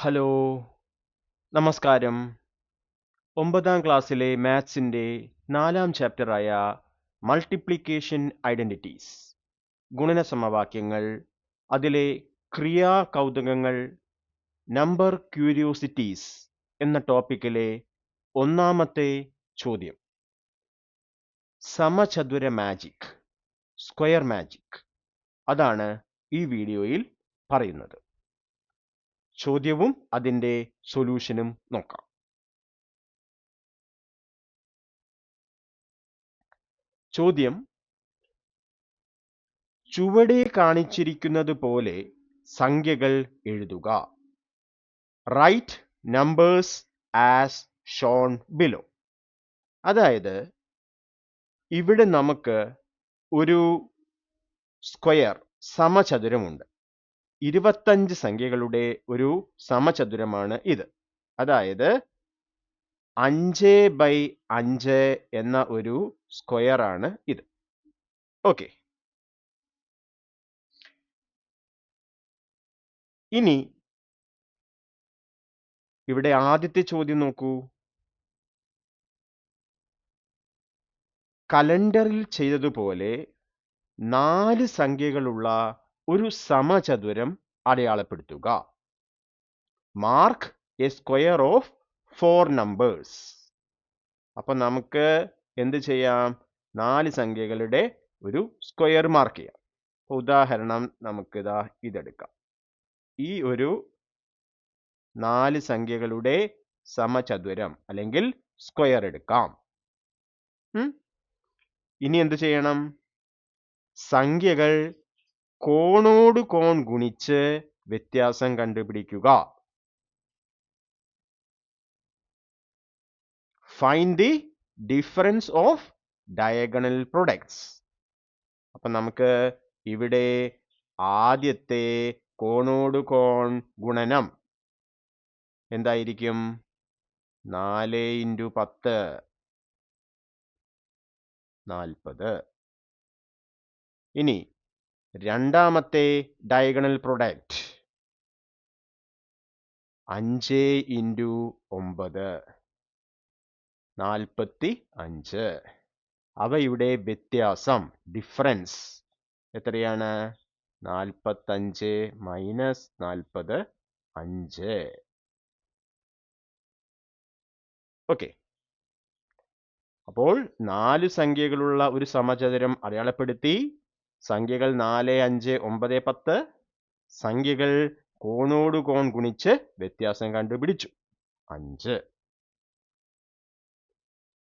Hello, നമസ്കാരം. 9ാം ക്ലാസ്സിലെ മാത്സിൻ്റെ 4ാം ചാപ്റ്ററായ multiplication identities, ഗുണന സമവാക്യങ്ങൾ, അതിലെ ക്രിയാകൗതുകങ്ങൾ, നമ്പർ ക്യൂരിയോസിറ്റീസ് എന്ന ടോപ്പിക്കിലെ 1ാമത്തെ ചോദ്യം. സമചതുര മാജിക്, സ്ക്വയർ മാജിക്, അതാണ് ഈ വീഡിയോയിൽ പറയുന്നത്. ചോദ്യവും അതിൻ്റെ സൊല്യൂഷനും നോക്കാം. ചോദ്യം: ചുവടെ കാണിച്ചിരിക്കുന്നത് പോലെ സംഖ്യകൾ എഴുതുക. Write numbers as shown below. അതായത് ഇവിടെ നമുക്ക് ഒരു സ്ക്വയർ സമചതുരമുണ്ട്. 25 സംഖ്യകളുടെ ഒരു സമചതുരമാണ് ഇത്. അതായത് 5/5 എന്ന ഒരു സ്ക്വയർ ആണ് ഇത്. ഓക്കെ, ഇനി ഇവിടെ ആദ്യത്തെ ചോദ്യം നോക്കൂ. കലണ്ടറിൽ ചെയ്തതുപോലെ 4 സംഖ്യകളുള്ള ഒരു സമചതുരം അടയാളപ്പെടുത്തുക. Mark A square of 4 numbers. അപ്പം നമുക്ക് എന്ത് ചെയ്യാം? 4 സംഖ്യകളുടെ ഒരു സ്ക്വയർ മാർക്ക് ചെയ്യാം. ഉദാഹരണം നമുക്കിതാ ഇതെടുക്കാം. ഈ ഒരു 4 സംഖ്യകളുടെ സമചതുരം അല്ലെങ്കിൽ സ്ക്വയർ എടുക്കാം. ഇനി എന്ത് ചെയ്യണം? സംഖ്യകൾ കോണോട് കോൺ ഗുണിച്ച് വ്യത്യാസം കണ്ടുപിടിക്കുക. Find the difference of diagonal products. അപ്പം നമുക്ക് ഇവിടെ ആദ്യത്തെ കോണോട് കോൺ ഗുണനം എന്തായിരിക്കും? 4 × 10 40. ഇനി രണ്ടാമത്തെ ഡയഗണൽ പ്രൊഡക്റ്റ് 5 × 9 45. അവയുടെ വ്യത്യാസം ഡിഫറൻസ് എത്രയാണ്? 45 - 40 5. ഓക്കെ, അപ്പോൾ 4 സംഖ്യകളുള്ള ഒരു സമചതുരം അടയാളപ്പെടുത്തി. സംഖ്യകൾ 4, 5, 9, 10. സംഖ്യകൾ കോണോട് കോൺ ഗുണിച്ച് വ്യത്യാസം കണ്ടുപിടിച്ചു 5.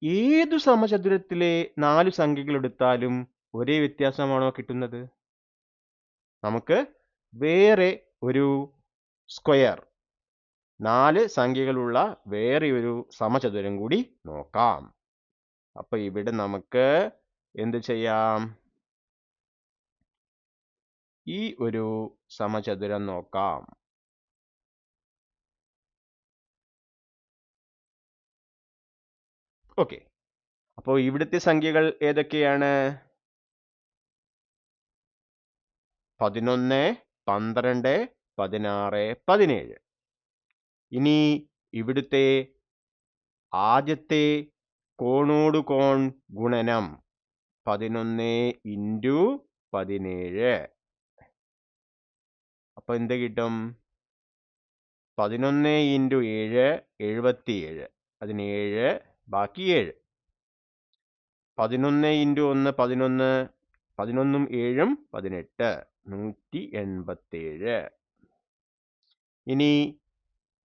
ഏതു സമചതുരത്തിലെ 4 സംഖ്യകൾ എടുത്താലും ഒരേ വ്യത്യാസമാണോ കിട്ടുന്നത്? നമുക്ക് വേറെ ഒരു സ്ക്വയർ 4 സംഖ്യകളുള്ള വേറെ ഒരു സമചതുരം കൂടി നോക്കാം. അപ്പൊ ഇവിടെ നമുക്ക് എന്ത് ചെയ്യാം? ഈ ഒരു സമചതുരം നോക്കാം. ഓക്കെ, അപ്പോൾ ഇവിടുത്തെ സംഖ്യകൾ ഏതൊക്കെയാണ്? 11, 12, 16, 17. ഇനി ഇവിടുത്തെ ആദ്യത്തെ കോണോട് കോൺ ഗുണനം 11 × 17. അപ്പൊ എന്ത് കിട്ടും? 11 × 7 77. അതിന് 7 ബാക്കി 7. 11 × 1 11. 11ഉം 7ഉം 18. 187. ഇനി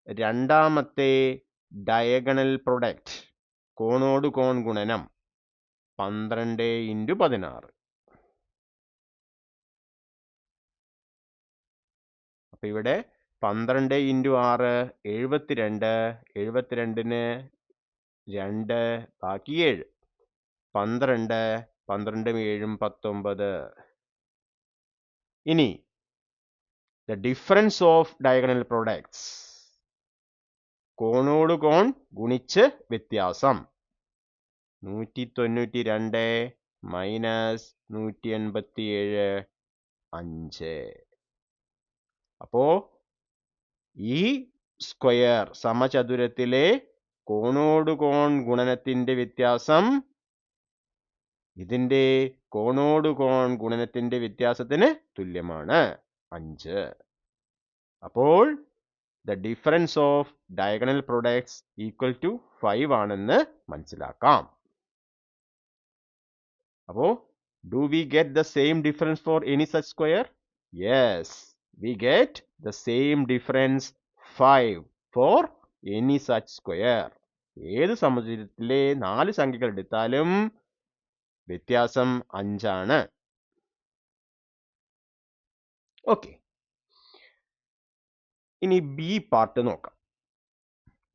രണ്ടാമത്തെ ഡയഗണൽ പ്രൊഡക്റ്റ് കോണോട് കോൺ ഗുണനം 12 × 16. അപ്പൊ ഇവിടെ 12 × 6 72. 72ന് 2 ബാക്കി 7. 12. 12ഉം 7ഉം 19. ഇനി the difference of diagonal products കോണോട് കോൺ ഗുണിച്ച് വ്യത്യാസം 192 - 187 5. അപ്പോ ഈ സ്ക്വയർ സമചതുരത്തിലെ കോണോട് കോൺ ഗുണനത്തിന്റെ വ്യത്യാസം ഇതിന്റെ കോണോട് കോൺ ഗുണനത്തിന്റെ വ്യത്യാസത്തിന് തുല്യമാണ് 5. അപ്പോൾ the difference of diagonal products equal to 5 ആണെന്ന് മനസ്സിലാക്കാം. അപ്പോ do we get the same difference for any such square? Yes, we get the same difference 5 for any such square. ഏത് സമചതുരത്തിലെ 4 സംഖ്യകൾ എടുത്താലും വ്യത്യാസം 5 ആണ്. ഓക്കെ, ഇനി ബി പാർട്ട് നോക്കാം.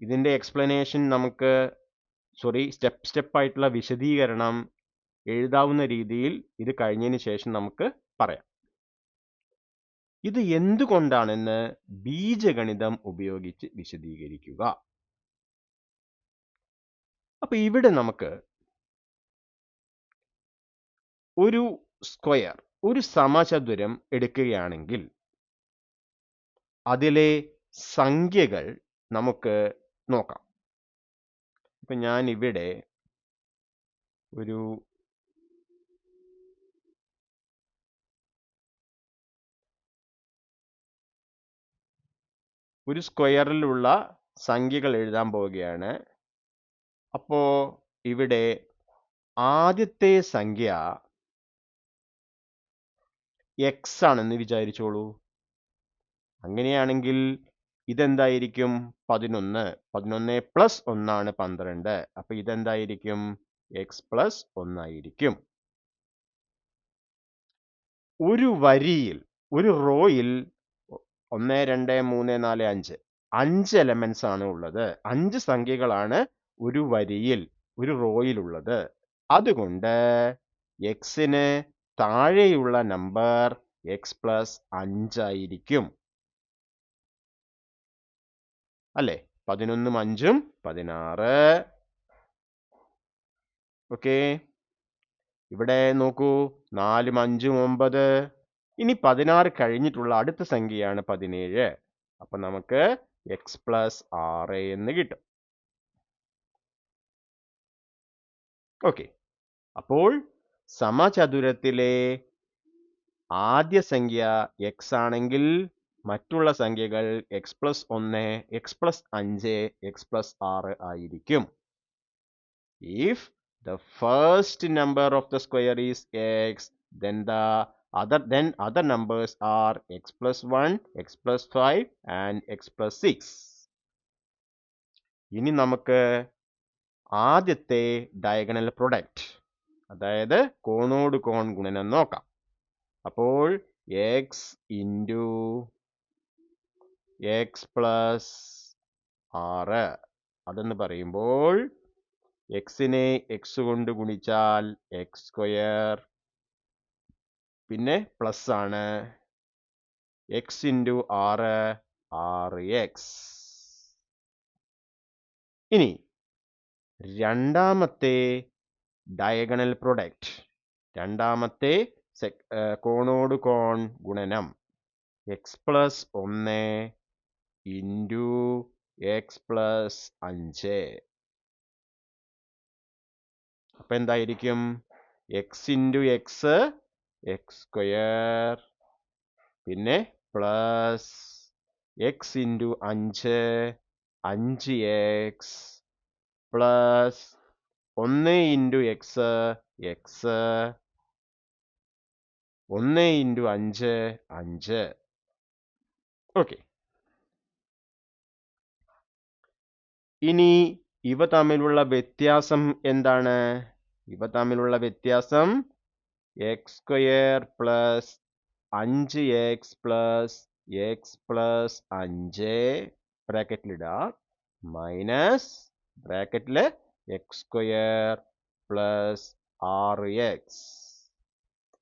ഇതിന്റെ എക്സ്പ്ലനേഷൻ നമുക്ക് സ്റ്റെപ്പ് ആയിട്ടുള്ള വിശദീകരണം എഴുതാവുന്ന രീതിയിൽ ഇത് കഴിഞ്ഞതിന് ശേഷം നമുക്ക് പറയാം. ഇത് എന്തുകൊണ്ടാണെന്ന് ബീജഗണിതം ഉപയോഗിച്ച് വിശദീകരിക്കുക. അപ്പൊ ഇവിടെ നമുക്ക് ഒരു സ്ക്വയർ, ഒരു സമചതുരം എടുക്കുകയാണെങ്കിൽ അതിലെ സംഖ്യകൾ നമുക്ക് നോക്കാം. ഇപ്പൊ ഞാൻ ഇവിടെ ഒരു സ്ക്വയറിലുള്ള സംഖ്യകൾ എഴുതാൻ പോവുകയാണ്. അപ്പോ ഇവിടെ ആദ്യത്തെ സംഖ്യ x ആണെന്ന് വിചാരിച്ചോളൂ. അങ്ങനെയാണെങ്കിൽ ഇതെന്തായിരിക്കും? 11. 11 പ്ലസ് 1 12. അപ്പൊ ഇതെന്തായിരിക്കും? x പ്ലസ് 1 ആയിരിക്കും. ഒരു വരിയിൽ, ഒരു റോയിൽ 1 2 3 4 5 5 എലമെന്റ്സ് ആണ് ഉള്ളത്. 5 സംഖ്യകളാണ് ഒരു വരിയിൽ, ഒരു റോയിൽ ഉള്ളത്. അതുകൊണ്ട് എക്സിന് താഴെയുള്ള നമ്പർ x പ്ലസ് 5 ആയിരിക്കും. അല്ലേ? 11 5 16. ഓക്കെ, ഇവിടെ നോക്കൂ, 4 5 9. ഇനി 16 കഴിഞ്ഞിട്ടുള്ള അടുത്ത സംഖ്യയാണ് 17. അപ്പൊ നമുക്ക് x പ്ലസ് 6 എന്ന് കിട്ടും. ഓക്കെ, അപ്പോൾ സമചതുരത്തിലെ ആദ്യ സംഖ്യ x ആണെങ്കിൽ മറ്റുള്ള സംഖ്യകൾ x plus 1, x plus 5, x plus 6 ആയിരിക്കും. If the first number of the square is x, then other numbers are x plus 1, x plus 5 and x plus 6. ഇനി നമുക്ക് ആദ്യത്തെ ഡയഗണൽ പ്രൊഡക്റ്റ്, അതായത് കോണോട് കോൺ ഗുണനം നോക്കാം. അപ്പോൾ x ഇൻറ്റു x പ്ലസ് 6 അതെന്ന് പറയുമ്പോൾ എക്സിനെ എക്സ് കൊണ്ട് ഗുണിച്ചാൽ എക്സ് സ്ക്വയർ, പിന്നെ പ്ലസ് ആണ് എക്സ് ഇൻറ്റു 6 6x. ഇനി രണ്ടാമത്തെ ഡയഗണൽ പ്രൊഡക്റ്റ്, രണ്ടാമത്തെ കോണോട് കോൺ ഗുണനം x plus 1 into x plus 5. അപ്പൊ എന്തായിരിക്കും? X into x x square, പിന്നെ plus x into 5 5x, plus 1 into x x, 1 into 5 5. Okay, ഇനി ഇവ തമ്മിലുള്ള വ്യത്യാസം എന്താണ്? ഇവ തമ്മിലുള്ള വ്യത്യാസം x square plus 5x plus x plus 5 ബ്രാക്കറ്റിലിടാം, മൈനസ് ബ്രാക്കറ്റില് എക്സ് സ്ക്വയർ പ്ലസ് 6x.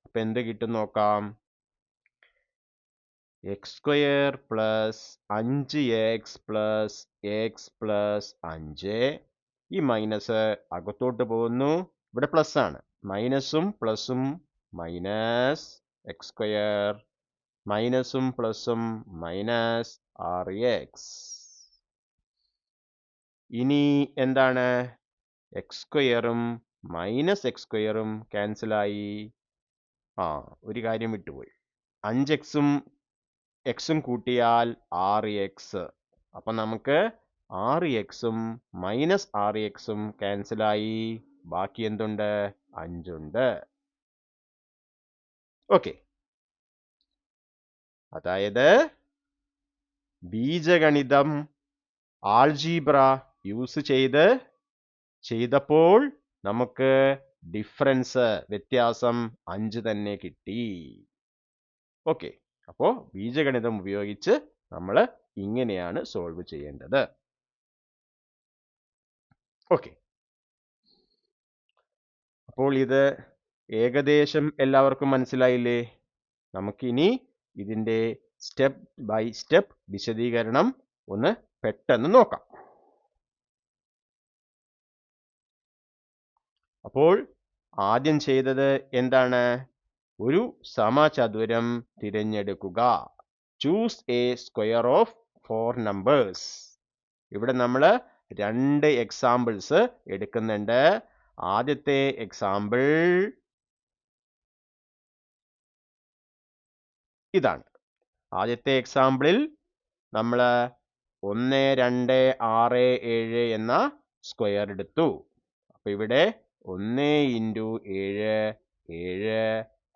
അപ്പൊ എന്ത് കിട്ടും നോക്കാം? X square plus 5x plus x plus 5. ഈ മൈനസ് അകത്തോട്ട് പോകുന്നു, ഇവിടെ പ്ലസ് ആണ്. മൈനസും പ്ലസും മൈനസ് എക്സ് സ്ക്വയർ, മൈനസും പ്ലസും മൈനസ് 6x. ഇനി എന്താണ്? എക്സ് സ്ക്വയറും മൈനസ് എക്സ് സ്ക്വയറും ക്യാൻസലായി. ഒരു കാര്യം വിട്ടുപോയി. 5x എക്സും കൂട്ടിയാൽ 6x. അപ്പം നമുക്ക് 6xും മൈനസ് 6xും ക്യാൻസലായി. ബാക്കി എന്തുണ്ട്? 5 ഉണ്ട്. ഓക്കെ, അതായത് ബീജഗണിതം ആൾജീബ്ര യൂസ് ചെയ്തപ്പോൾ നമുക്ക് ഡിഫറൻസ് വ്യത്യാസം 5 തന്നെ കിട്ടി. ഓക്കെ, അപ്പോൾ ബീജഗണിതം ഉപയോഗിച്ച് നമ്മൾ ഇങ്ങനെയാണ് സോൾവ് ചെയ്യേണ്ടത്. ഓക്കെ, അപ്പോൾ ഇത് ഏകദേശം എല്ലാവർക്കും മനസ്സിലായില്ലേ? നമുക്കിനി ഇതിൻ്റെ സ്റ്റെപ്പ് ബൈ സ്റ്റെപ്പ് വിശദീകരണം ഒന്ന് പെട്ടെന്ന് നോക്കാം. അപ്പോൾ ആദ്യം ചെയ്തത് എന്താണ്? ഒരു സമചതുരം തിരഞ്ഞെടുക്കുക. Choose A square of 4 numbers. ഇവിടെ നമ്മൾ 2 എക്സാമ്പിൾസ് എടുക്കുന്നുണ്ട്. ആദ്യത്തെ എക്സാമ്പിൾ ഇതാണ്. ആദ്യത്തെ എക്സാമ്പിളിൽ നമ്മൾ 1, 2, 6, 7 എന്ന സ്ക്വയർ എടുത്തു. അപ്പൊ ഇവിടെ 1 × 7 7,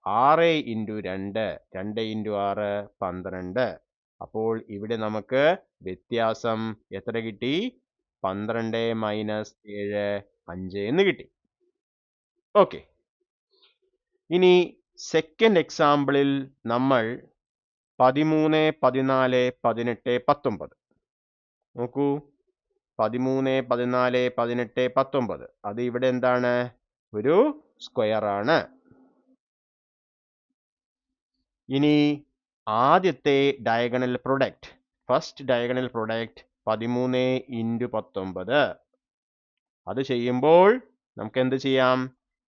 6 × 2 2 × 6 12. അപ്പോൾ ഇവിടെ നമുക്ക് വ്യത്യാസം എത്ര കിട്ടി? 12 - 7 5 എന്ന് കിട്ടി. ഓക്കെ, ഇനി സെക്കൻഡ് എക്സാമ്പിളിൽ നമ്മൾ 13, 14, 18, 19 നോക്കൂ. 13, 14, 18, 19 അത് ഇവിടെ എന്താണ്? ഒരു സ്ക്വയർ ആണ്. ഇനി ആദ്യത്തെ diagonal product, first diagonal product 13 × 19. അത് ചെയ്യുമ്പോൾ നമുക്ക് എന്ത് ചെയ്യാം?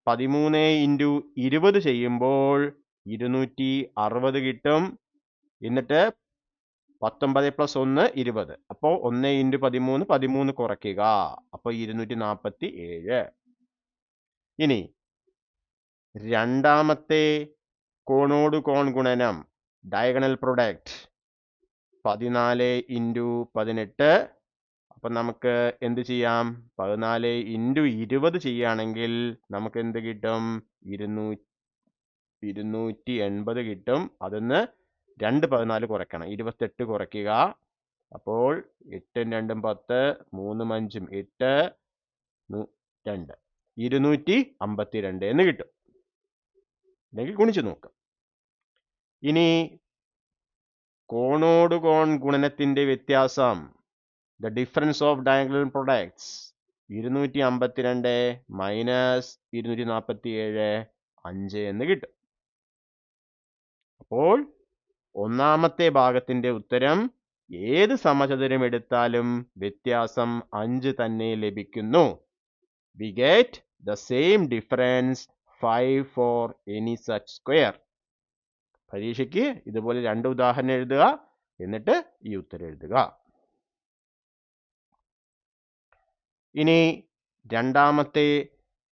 13 × 20 ചെയ്യുമ്പോൾ 260 കിട്ടും. എന്നിട്ട് 19 + 1 20. അപ്പോൾ 1 × 13 13 കുറയ്ക്കുക. അപ്പോൾ 247. ഇനി രണ്ടാമത്തെ കോണോട് കോൺ ഗുണനം ഡയഗണൽ പ്രൊഡക്റ്റ് 14 × 18. അപ്പം നമുക്ക് എന്ത് ചെയ്യാം? 14 × 20 ചെയ്യുകയാണെങ്കിൽ നമുക്ക് എന്ത് കിട്ടും? 280 കിട്ടും. അതിന്ന് 2 14 കുറയ്ക്കണം. 28 കുറയ്ക്കുക. അപ്പോൾ 8 × 2 10, 3 5 8, 2 252 എന്ന് കിട്ടും. അല്ലെങ്കിൽ ഗുണിച്ച് നോക്കാം. ഇനി കോണോട് കോൺ ഗുണനത്തിന്റെ വ്യത്യാസം, the difference of diagonal products 252 - 247 5 എന്ന് കിട്ടും. അപ്പോൾ ഒന്നാമത്തെ ഭാഗത്തിന്റെ ഉത്തരം ഏത് സമചതുരം എടുത്താലും വ്യത്യാസം 5 തന്നെ ലഭിക്കുന്നു. We get the same difference 5 for any such square. പരീക്ഷയ്ക്ക് ഇതുപോലെ 2 ഉദാഹരണം എഴുതുക, എന്നിട്ട് ഈ ഉത്തരം എഴുതുക. ഇനി രണ്ടാമത്തെ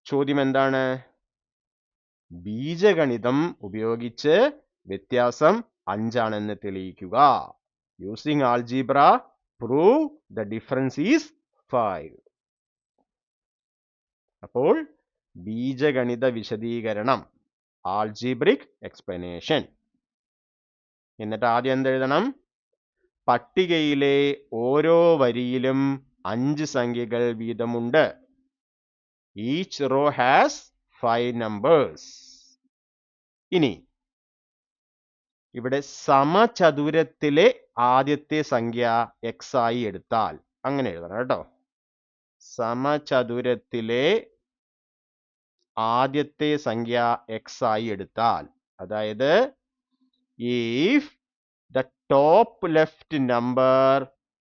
ചോദ്യം എന്താണ്? ബീജഗണിതം ഉപയോഗിച്ച് വ്യത്യാസം 5 ആണെന്ന് തെളിയിക്കുക. Using algebra prove the difference is 5. അപ്പോൾ ബീജഗണിത വിശദീകരണം, ആൾജീബ്രിക് എക്സ്പ്ലനേഷൻ. എന്നിട്ട് ആദ്യം എന്തെഴുതണം? പട്ടികയിലെ ഓരോ വരിയിലും 5 സംഖ്യകൾ വീതമുണ്ട്. Each row has 5 numbers. ഇനി ഇവിടെ സമചതുരത്തിലെ ആദ്യത്തെ സംഖ്യ x ആയി എടുത്താൽ അങ്ങനെ എഴുതണം കേട്ടോ. സമചതുരത്തിലെ ആദ്യത്തെ സംഖ്യ x ആയി എടുത്താൽ, അതായത് if the top left number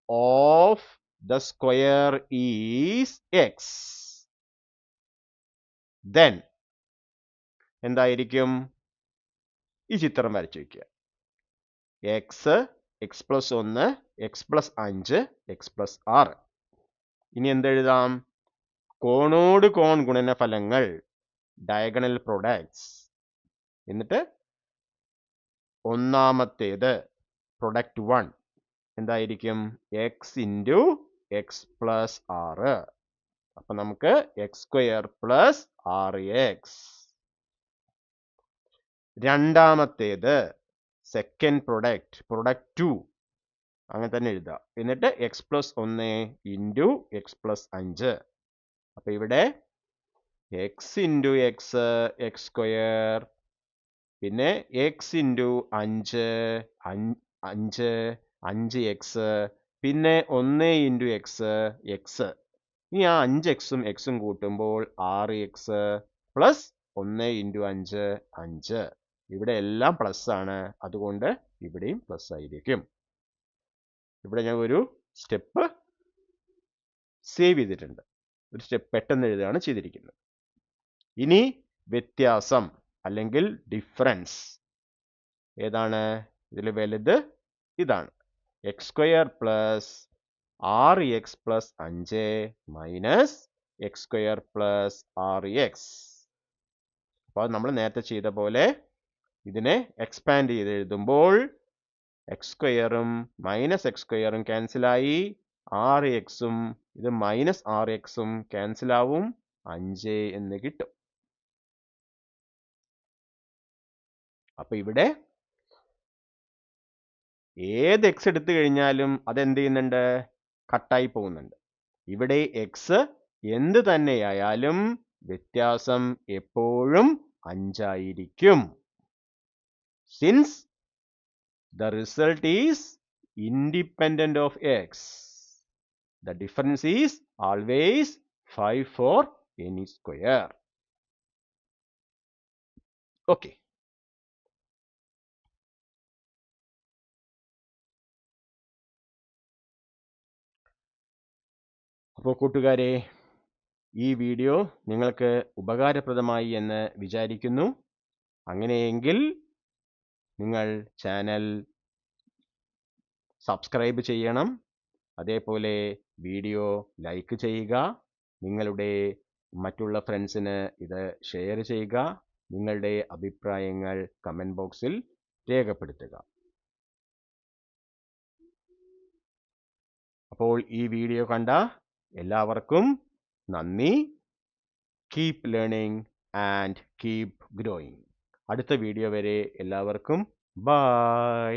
of the square is x, then എന്തായിരിക്കും? ഈ ചിത്രം വരച്ചു വയ്ക്കുക. x, x + 1, x + 5, x + 6. ഇനി എന്തെഴുതാം? കോണോട് കോൺ ഗുണനഫലങ്ങൾ, ഡയഗണൽ പ്രൊഡക്ട്സ്. എന്നിട്ട് ഒന്നാമത്തേത് പ്രൊഡക്റ്റ് 1 എന്തായിരിക്കും? X into x plus 6. അപ്പൊ നമുക്ക് x² പ്ലസ് 6x. രണ്ടാമത്തേത് സെക്കൻഡ് പ്രൊഡക്റ്റ് 2 അങ്ങനെ തന്നെ എഴുതാം. എന്നിട്ട് X plus 1 into x plus 5. അപ്പൊ ഇവിടെ എക്സ് ഇൻറ്റു എക്സ് x², പിന്നെ എക്സ് ഇൻറ്റു 5 5x, പിന്നെ 1 ഇൻറ്റു എക്സ് എക്സ്. ഇനി ആ 5xഉം എക്സും കൂട്ടുമ്പോൾ 6x പ്ലസ് 1 ഇൻറ്റു 5 5. ഇവിടെ എല്ലാം പ്ലസ് ആണ്, അതുകൊണ്ട് ഇവിടെയും പ്ലസ് ആയിരിക്കും. ഇവിടെ ഞാൻ ഒരു സ്റ്റെപ്പ് സേവ് ചെയ്തിട്ടുണ്ട്. ഒരു സ്റ്റെപ്പ് പെട്ടെന്ന് എഴുതുകയാണ് ചെയ്തിരിക്കുന്നത്. ഇനി വ്യത്യാസം അല്ലെങ്കിൽ ഡിഫറൻസ് ഏതാണ്? ഇതിൽ വലുത് ഇതാണ്. x² plus 6x plus 5 minus x² plus 6x. അപ്പോൾ നമ്മൾ നേരത്തെ ചെയ്ത പോലെ ഇതിനെ എക്സ്പാൻഡ് ചെയ്ത് എഴുതുമ്പോൾ x²ഉം മൈനസ് x²ഉം ക്യാൻസലായി, 6xഉം ഇത് മൈനസ് 6xഉം ക്യാൻസലാവും, 5 എന്ന് കിട്ടും. അപ്പൊ ഇവിടെ ഏത് x എടുത്തു കഴിഞ്ഞാലും അതെന്ത് ചെയ്യുന്നുണ്ട്? കട്ടായി പോകുന്നുണ്ട്. ഇവിടെ x എന്ത് തന്നെയായാലും വ്യത്യാസം എപ്പോഴും 5 ആയിരിക്കും. Since the result is independent of x, the difference is always 5 for any square. Okay. അപ്പോൾ കൂട്ടുകാരെ, ഈ വീഡിയോ നിങ്ങൾക്ക് ഉപകാരപ്രദമായി എന്ന് വിചാരിക്കുന്നു. അങ്ങനെയെങ്കിൽ നിങ്ങൾ ചാനൽ സബ്സ്ക്രൈബ് ചെയ്യണം. അതേപോലെ വീഡിയോ ലൈക്ക് ചെയ്യുക. നിങ്ങളുടെ മറ്റുള്ള ഫ്രണ്ട്സിന് ഇത് ഷെയർ ചെയ്യുക. നിങ്ങളുടെ അഭിപ്രായങ്ങൾ കമൻറ്റ് ബോക്സിൽ രേഖപ്പെടുത്തുക. അപ്പോൾ ഈ വീഡിയോ കണ്ട എല്ലാവർക്കും നന്ദി. Keep learning and keep growing. അടുത്ത വീഡിയോ വരെ എല്ലാവർക്കും ബൈ.